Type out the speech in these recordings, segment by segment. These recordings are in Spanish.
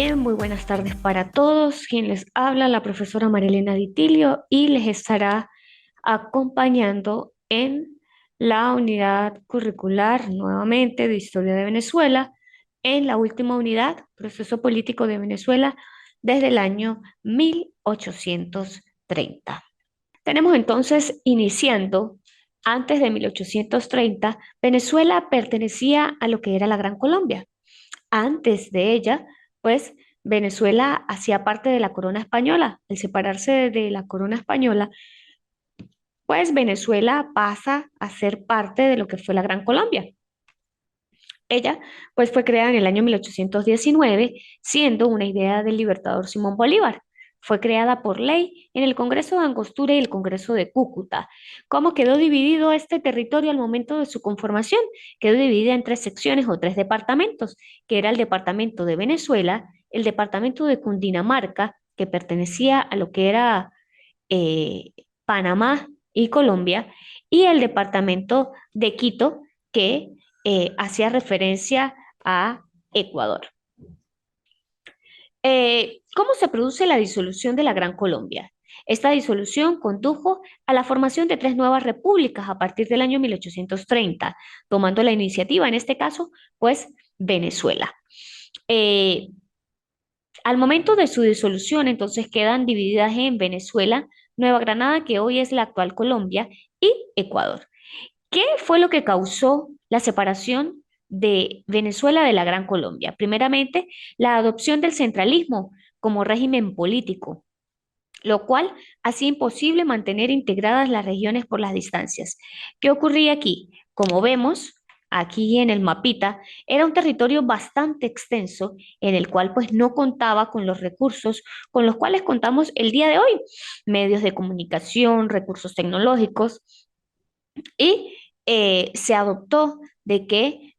Bien, muy buenas tardes para todos. Quien les habla, la profesora Marilena Ditilio, y les estará acompañando en la unidad curricular nuevamente de Historia de Venezuela, en la última unidad, Proceso Político de Venezuela, desde el año 1830. Tenemos entonces iniciando, antes de 1830, Venezuela pertenecía a lo que era la Gran Colombia. Antes de ella, pues Venezuela hacía parte de la corona española. Al separarse de la corona española, pues Venezuela pasa a ser parte de lo que fue la Gran Colombia. Ella, pues fue creada en el año 1819, siendo una idea del libertador Simón Bolívar. Fue creada por ley en el Congreso de Angostura y el Congreso de Cúcuta. ¿Cómo quedó dividido este territorio al momento de su conformación? Quedó dividida en tres secciones o tres departamentos, que era el departamento de Venezuela, el departamento de Cundinamarca, que pertenecía a lo que era eh, Panamá y Colombia, y el departamento de Quito, que hacía referencia a Ecuador. ¿Cómo se produce la disolución de la Gran Colombia? Esta disolución condujo a la formación de tres nuevas repúblicas a partir del año 1830, tomando la iniciativa, en este caso, pues Venezuela. Eh, Al momento de su disolución, entonces quedan divididas en Venezuela, Nueva Granada, que hoy es la actual Colombia, y Ecuador. ¿Qué fue lo que causó la separación de Venezuela de la Gran Colombia? Primeramente, la adopción del centralismo como régimen político, lo cual hacía imposible mantener integradas las regiones por las distancias. ¿Qué ocurría aquí? Como vemos aquí en el mapita, era un territorio bastante extenso en el cual pues no contaba con los recursos con los cuales contamos el día de hoy, medios de comunicación, recursos tecnológicos, y se adoptó de que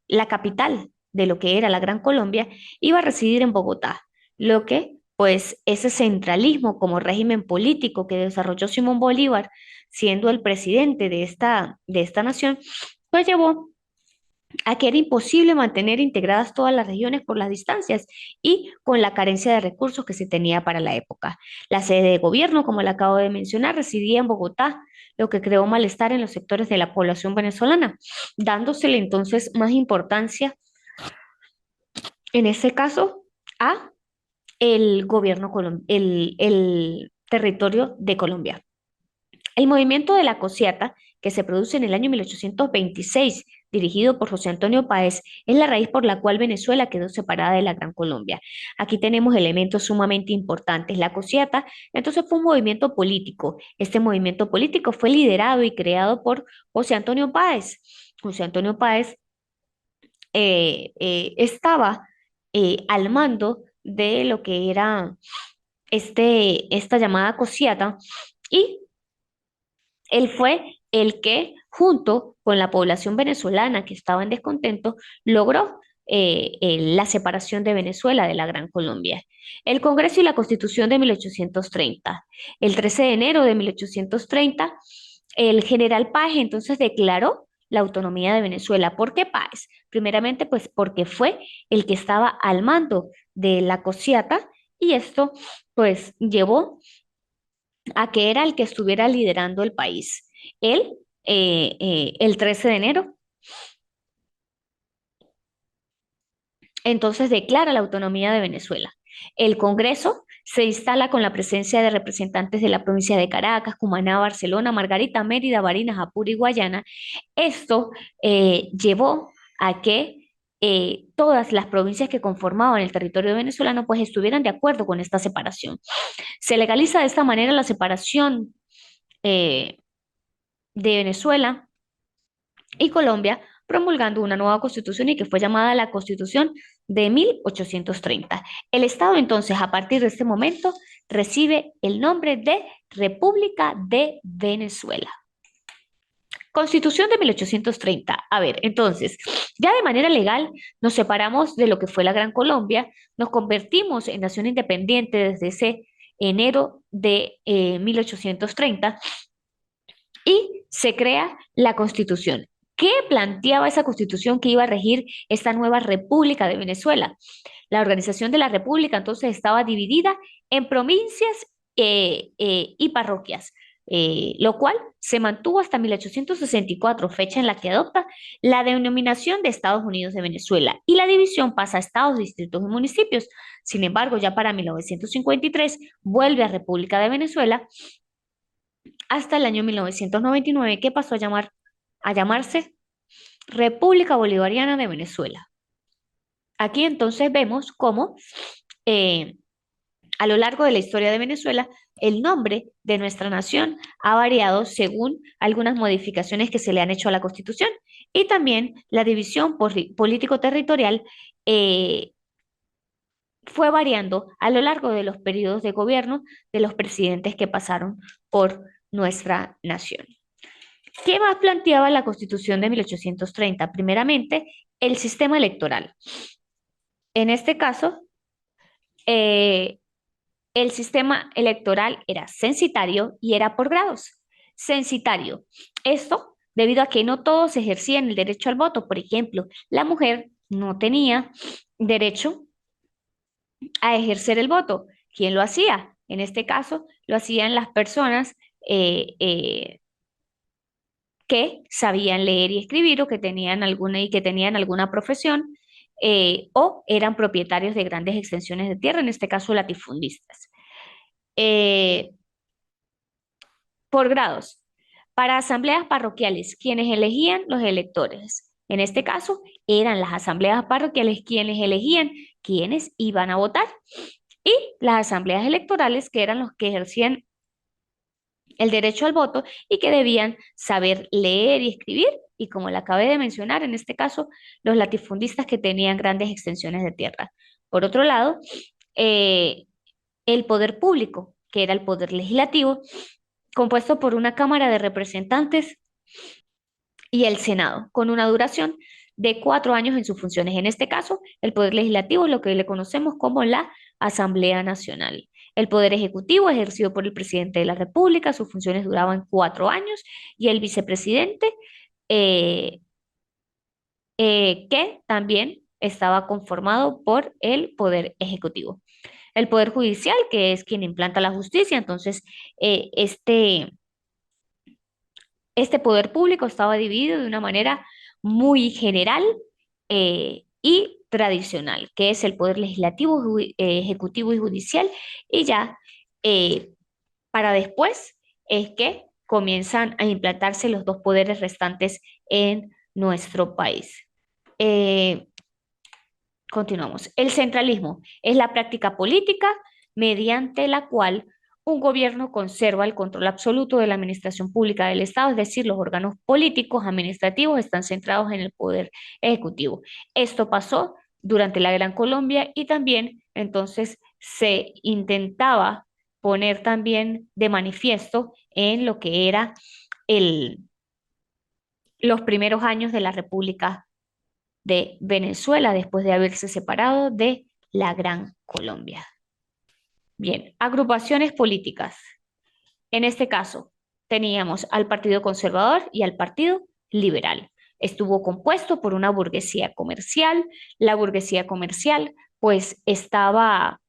la capital de lo que era la Gran Colombia iba a residir en Bogotá, lo que pues ese centralismo como régimen político que desarrolló Simón Bolívar siendo el presidente de esta nación, pues llevó a que era imposible mantener integradas todas las regiones por las distancias y con la carencia de recursos que se tenía para la época. La sede de gobierno, como le acabo de mencionar, residía en Bogotá, lo que creó malestar en los sectores de la población venezolana, dándosele entonces más importancia, en ese caso, a el gobierno, el territorio de Colombia. El movimiento de la Cosiata, que se produce en el año 1826, dirigido por José Antonio Páez, es la raíz por la cual Venezuela quedó separada de la Gran Colombia. Aquí tenemos elementos sumamente importantes. La Cosiata, entonces, fue un movimiento político. Este movimiento político fue liderado y creado por José Antonio Páez. José Antonio Páez estaba al mando de lo que era esta llamada Cosiata, y él fue el que, junto con la población venezolana que estaba en descontento, logró la separación de Venezuela de la Gran Colombia. El Congreso y la Constitución de 1830. El 13 de enero de 1830, el general Páez entonces declaró la autonomía de Venezuela. ¿Por qué Páez? Primeramente, pues porque fue el que estaba al mando de la Cosiata, y esto pues llevó a que era el que estuviera liderando el país. Él, el 13 de enero, entonces declara la autonomía de Venezuela. El Congreso se instala con la presencia de representantes de la provincia de Caracas, Cumaná, Barcelona, Margarita, Mérida, Barinas, Apure y Guayana. Esto llevó a que todas las provincias que conformaban el territorio venezolano pues estuvieran de acuerdo con esta separación. Se legaliza de esta manera la separación eh, de Venezuela y Colombia, promulgando una nueva constitución y que fue llamada la Constitución de 1830. El Estado entonces, a partir de este momento, recibe el nombre de República de Venezuela. Constitución de 1830. A ver, entonces, ya de manera legal nos separamos de lo que fue la Gran Colombia, nos convertimos en nación independiente desde ese enero de 1830, y se crea la Constitución. ¿Qué planteaba esa constitución que iba a regir esta nueva República de Venezuela? La organización de la República entonces estaba dividida en provincias y parroquias, lo cual se mantuvo hasta 1864, fecha en la que adopta la denominación de Estados Unidos de Venezuela, y la división pasa a estados, distritos y municipios. Sin embargo, ya para 1953 vuelve a República de Venezuela hasta el año 1999, que pasó a llamarse República Bolivariana de Venezuela. Aquí entonces vemos cómo eh, a lo largo de la historia de Venezuela, el nombre de nuestra nación ha variado según algunas modificaciones que se le han hecho a la Constitución, y también la división político-territorial eh, fue variando a lo largo de los periodos de gobierno de los presidentes que pasaron por nuestra nación. ¿Qué más planteaba la Constitución de 1830? Primeramente, el sistema electoral. En este caso, eh, el sistema electoral era censitario y era por grados. Censitario. Esto debido a que no todos ejercían el derecho al voto. Por ejemplo, la mujer no tenía derecho a ejercer el voto. ¿Quién lo hacía? En este caso, lo hacían las personas eh, eh, que sabían leer y escribir, o que tenían alguna profesión, o eran propietarios de grandes extensiones de tierra, en este caso latifundistas. Eh, por grados. Para asambleas parroquiales, quienes elegían los electores. En este caso, eran las asambleas parroquiales quienes elegían quienes iban a votar, y las asambleas electorales, que eran los que ejercían el derecho al voto y que debían saber leer y escribir, y como le acabé de mencionar, en este caso, los latifundistas que tenían grandes extensiones de tierra. Por otro lado, eh, el poder público, que era el poder legislativo, compuesto por una Cámara de Representantes y el Senado, con una duración de 4 años en sus funciones. En este caso, el Poder Legislativo es lo que le conocemos como la Asamblea Nacional. El Poder Ejecutivo, ejercido por el Presidente de la República, sus funciones duraban 4 años, y el Vicepresidente, eh, que también estaba conformado por el Poder Ejecutivo. El Poder Judicial, que es quien implanta la justicia, entonces este poder público estaba dividido de una manera muy general y tradicional, que es el poder legislativo, ejecutivo y judicial, y ya eh, para después es que comienzan a implantarse los dos poderes restantes en nuestro país. Eh, Continuamos. El centralismo es la práctica política mediante la cual un gobierno conserva el control absoluto de la administración pública del Estado, es decir, los órganos políticos, administrativos están centrados en el poder ejecutivo. Esto pasó durante la Gran Colombia, y también entonces se intentaba poner también de manifiesto en lo que era el, los primeros años de la República de Venezuela después de haberse separado de la Gran Colombia. Bien, agrupaciones políticas. En este caso, teníamos al Partido Conservador y al Partido Liberal. Estuvo compuesto por una burguesía comercial. La burguesía comercial, pues, estaba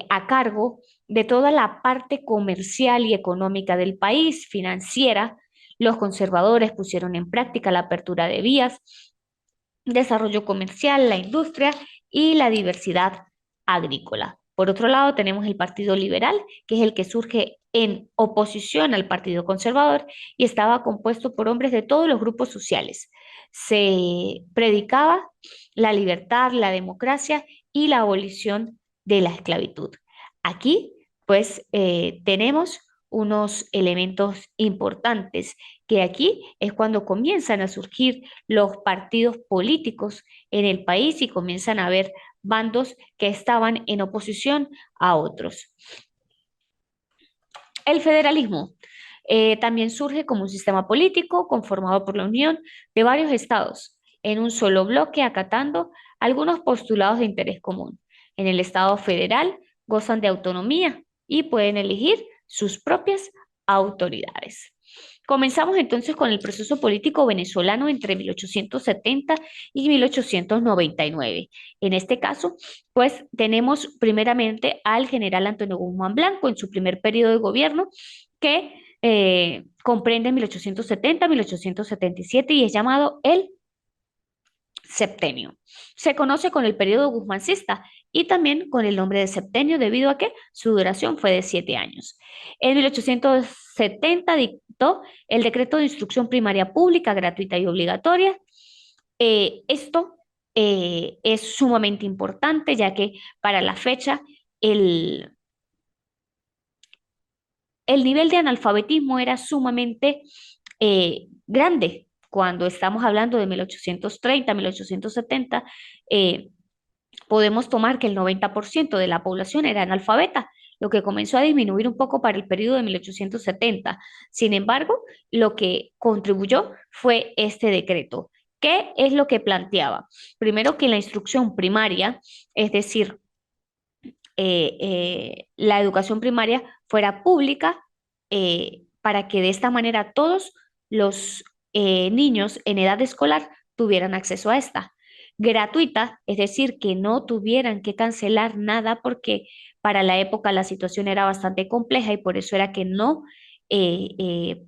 a cargo de toda la parte comercial y económica del país, financiera. Los conservadores pusieron en práctica la apertura de vías, desarrollo comercial, la industria y la diversidad agrícola. Por otro lado, tenemos el Partido Liberal, que es el que surge en oposición al Partido Conservador, y estaba compuesto por hombres de todos los grupos sociales. Se predicaba la libertad, la democracia y la abolición de la esclavitud. Aquí, pues, tenemos unos elementos importantes, que aquí es cuando comienzan a surgir los partidos políticos en el país y comienzan a haber bandos que estaban en oposición a otros. El federalismo también surge como un sistema político conformado por la unión de varios estados en un solo bloque, acatando algunos postulados de interés común. En el estado federal gozan de autonomía y pueden elegir sus propias autoridades. Comenzamos entonces con el proceso político venezolano entre 1870 y 1899. En este caso, pues tenemos primeramente al general Antonio Guzmán Blanco en su primer periodo de gobierno, que comprende 1870-1877 y es llamado el septenio. Se conoce con el periodo guzmancista y también con el nombre de septenio debido a que su duración fue de 7 años. En 1870 dictó el decreto de instrucción primaria pública, gratuita y obligatoria. Esto es sumamente importante ya que para la fecha el, el nivel de analfabetismo era sumamente grande. Cuando estamos hablando de 1830, 1870, eh, podemos tomar que el 90% de la población era analfabeta, lo que comenzó a disminuir un poco para el periodo de 1870. Sin embargo, lo que contribuyó fue este decreto. ¿Qué es lo que planteaba? Primero, que la instrucción primaria, es decir, la educación primaria fuera pública, para que de esta manera todos los niños en edad escolar tuvieran acceso a esta. Gratuita, es decir, que no tuvieran que cancelar nada porque para la época la situación era bastante compleja y por eso era que no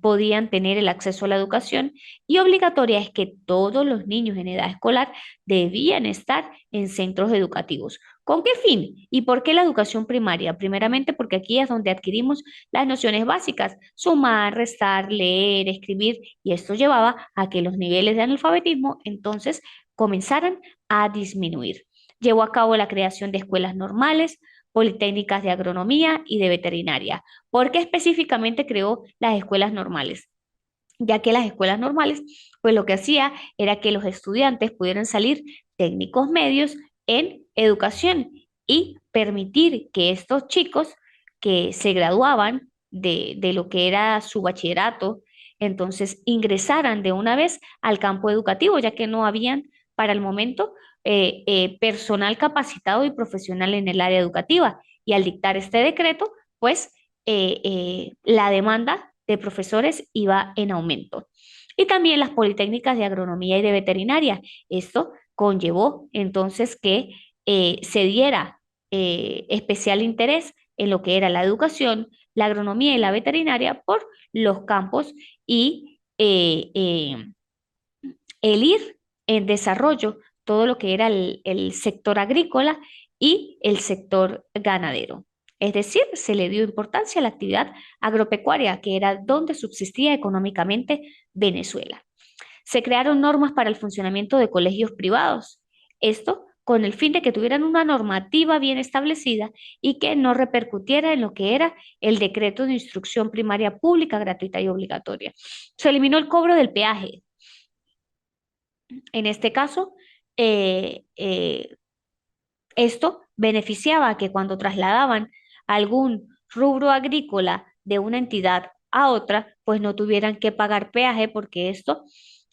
podían tener el acceso a la educación. Y obligatoria es que todos los niños en edad escolar debían estar en centros educativos. ¿Con qué fin? ¿Y por qué la educación primaria? Primeramente porque aquí es donde adquirimos las nociones básicas, sumar, restar, leer, escribir, y esto llevaba a que los niveles de analfabetismo entonces comenzaran a disminuir. Llevó a cabo la creación de escuelas normales, politécnicas de agronomía y de veterinaria. ¿Por qué específicamente creó las escuelas normales? Ya que las escuelas normales, pues lo que hacía era que los estudiantes pudieran salir técnicos medios en educación y permitir que estos chicos que se graduaban de lo que era su bachillerato, entonces ingresaran de una vez al campo educativo, ya que no habían para el momento personal capacitado y profesional en el área educativa. Y al dictar este decreto, pues la demanda de profesores iba en aumento. Y también las politécnicas de agronomía y de veterinaria. Esto conllevó entonces que se diera especial interés en lo que era la educación, la agronomía y la veterinaria por los campos y el ir en desarrollo todo lo que era el sector agrícola y el sector ganadero. Es decir, se le dio importancia a la actividad agropecuaria, que era donde subsistía económicamente Venezuela. Se crearon normas para el funcionamiento de colegios privados. Esto con el fin de que tuvieran una normativa bien establecida y que no repercutiera en lo que era el decreto de instrucción primaria pública, gratuita y obligatoria. Se eliminó el cobro del peaje. En este caso, eh, eh, esto beneficiaba a que cuando trasladaban algún rubro agrícola de una entidad a otra, pues no tuvieran que pagar peaje porque esto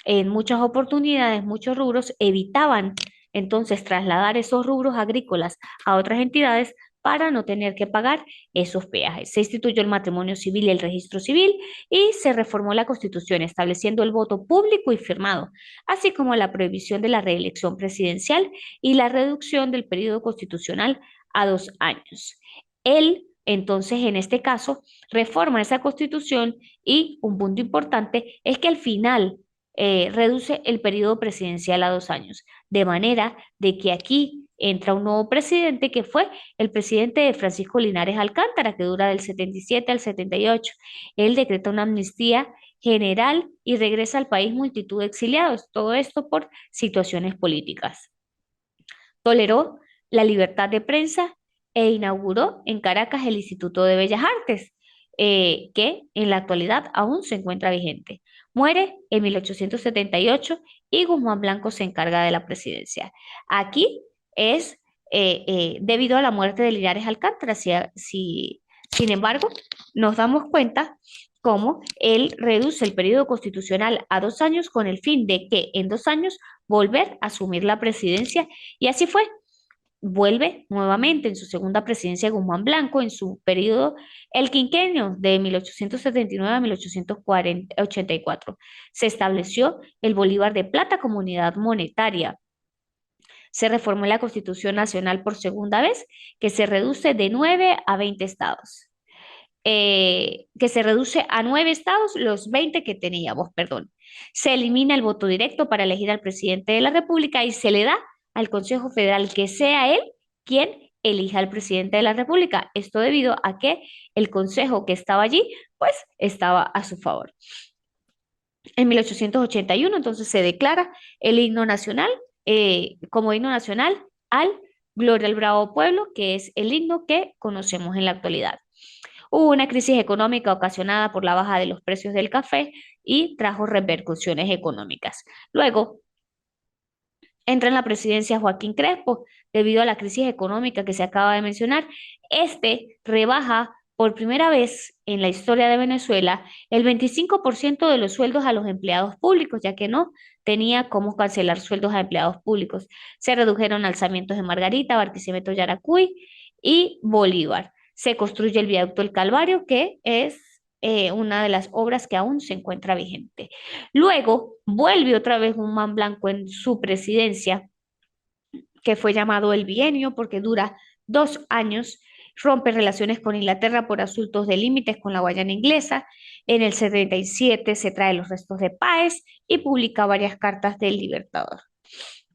en muchas oportunidades, muchos rubros evitaban entonces trasladar esos rubros agrícolas a otras entidades para no tener que pagar esos peajes. Se instituyó el matrimonio civil y el registro civil y se reformó la Constitución estableciendo el voto público y firmado, así como la prohibición de la reelección presidencial y la reducción del periodo constitucional a 2 años. Él, entonces, en este caso, reforma esa constitución y un punto importante es que al final reduce el periodo presidencial a 2 años, de manera de que aquí entra un nuevo presidente que fue el presidente de Francisco Linares Alcántara, que dura del 77 al 78. Él decreta una amnistía general y regresa al país multitud de exiliados, todo esto por situaciones políticas. Toleró la libertad de prensa e inauguró en Caracas el Instituto de Bellas Artes, que en la actualidad aún se encuentra vigente. Muere en 1878 y Guzmán Blanco se encarga de la presidencia. Aquí es debido a la muerte de Linares Alcántara. Sin embargo, nos damos cuenta cómo él reduce el periodo constitucional a 2 años con el fin de que en 2 años volver a asumir la presidencia y así fue. vuelve nuevamente en su segunda presidencia Guzmán Blanco, en su periodo, el quinquenio de 1879 a 1884. Se estableció el Bolívar de Plata como unidad monetaria. Se reformó la Constitución Nacional por segunda vez, que se reduce de 9 a 20 estados. Que se reduce a 9 estados los 20 que teníamos, perdón. Se elimina el voto directo para elegir al presidente de la República y se le da al Consejo Federal que sea él quien elija al presidente de la República. Esto debido a que el consejo que estaba allí, pues estaba a su favor. En 1881, entonces, se declara el himno nacional como himno nacional al Gloria al Bravo Pueblo, que es el himno que conocemos en la actualidad. Hubo una crisis económica ocasionada por la baja de los precios del café y trajo repercusiones económicas. Luego, entra en la presidencia Joaquín Crespo debido a la crisis económica que se acaba de mencionar. Este rebaja por primera vez en la historia de Venezuela el 25% de los sueldos a los empleados públicos, ya que no tenía cómo cancelar sueldos a empleados públicos. Se redujeron alzamientos de Margarita, Barquisimeto, Yaracuy y Bolívar. Se construye el viaducto El Calvario, que es una de las obras que aún se encuentra vigente. Luego vuelve otra vez un man blanco en su presidencia, que fue llamado el bienio porque dura 2 años, rompe relaciones con Inglaterra por asuntos de límites con la Guayana inglesa. En el 77 se trae los restos de Páez y publica varias cartas del Libertador.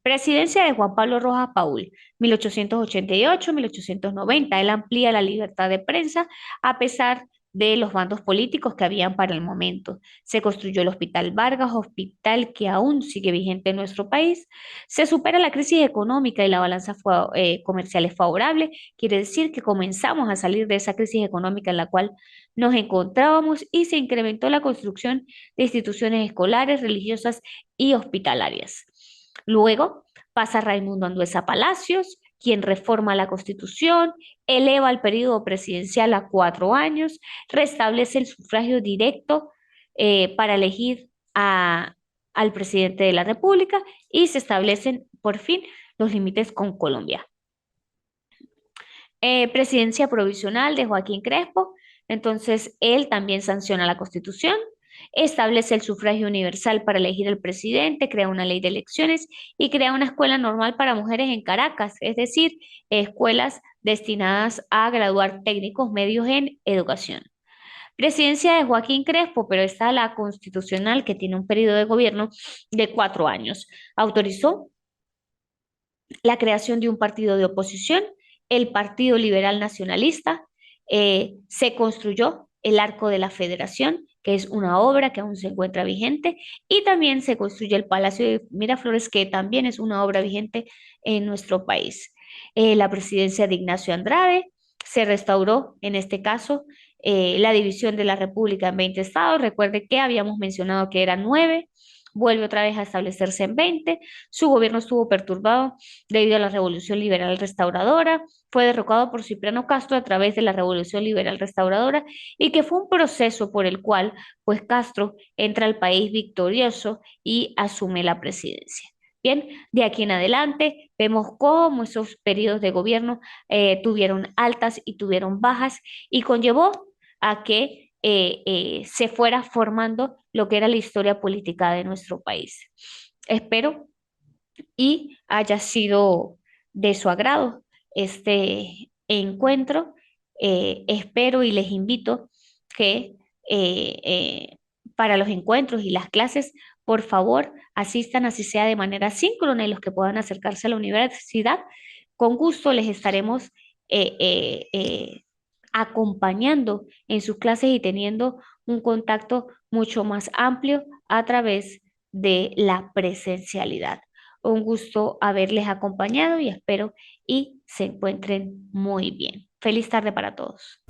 Presidencia de Juan Pablo Rojas Paul, 1888-1890. Él amplía la libertad de prensa a pesar de los bandos políticos que habían para el momento. Se construyó el Hospital Vargas, hospital que aún sigue vigente en nuestro país. Se supera la crisis económica y la balanza comercial es favorable. Quiere decir que comenzamos a salir de esa crisis económica en la cual nos encontrábamos y se incrementó la construcción de instituciones escolares, religiosas y hospitalarias. Luego pasa Raimundo Andueza Palacios, quien reforma la Constitución, eleva el periodo presidencial a 4 años, restablece el sufragio directo para elegir al presidente de la República y se establecen por fin los límites con Colombia. Presidencia provisional de Joaquín Crespo, entonces él también sanciona la Constitución, establece el sufragio universal para elegir al presidente, crea una ley de elecciones y crea una escuela normal para mujeres en Caracas, es decir, escuelas destinadas a graduar técnicos medios en educación. Presidencia de Joaquín Crespo, pero está la constitucional que tiene un periodo de gobierno de 4 años. Autorizó la creación de un partido de oposición, el Partido Liberal Nacionalista. Se construyó el Arco de la Federación, que es una obra que aún se encuentra vigente, y también se construye el Palacio de Miraflores, que también es una obra vigente en nuestro país. La presidencia de Ignacio Andrade, se restauró en este caso la división de la República en 20 estados. Recuerde que habíamos mencionado que eran 9, vuelve otra vez a establecerse en 20. Su gobierno estuvo perturbado debido a la Revolución Liberal Restauradora, fue derrocado por Cipriano Castro a través de la Revolución Liberal Restauradora y que fue un proceso por el cual pues Castro entra al país victorioso y asume la presidencia. Bien, de aquí en adelante vemos cómo esos periodos de gobierno tuvieron altas y tuvieron bajas y conllevó a que se fuera formando lo que era la historia política de nuestro país. Espero y haya sido de su agrado este encuentro. Espero y les invito que para los encuentros y las clases, por favor, asistan así sea de manera síncrona y los que puedan acercarse a la universidad, con gusto les estaremos acompañando en sus clases y teniendo un contacto mucho más amplio a través de la presencialidad. Un gusto haberles acompañado y espero y se encuentren muy bien. Feliz tarde para todos.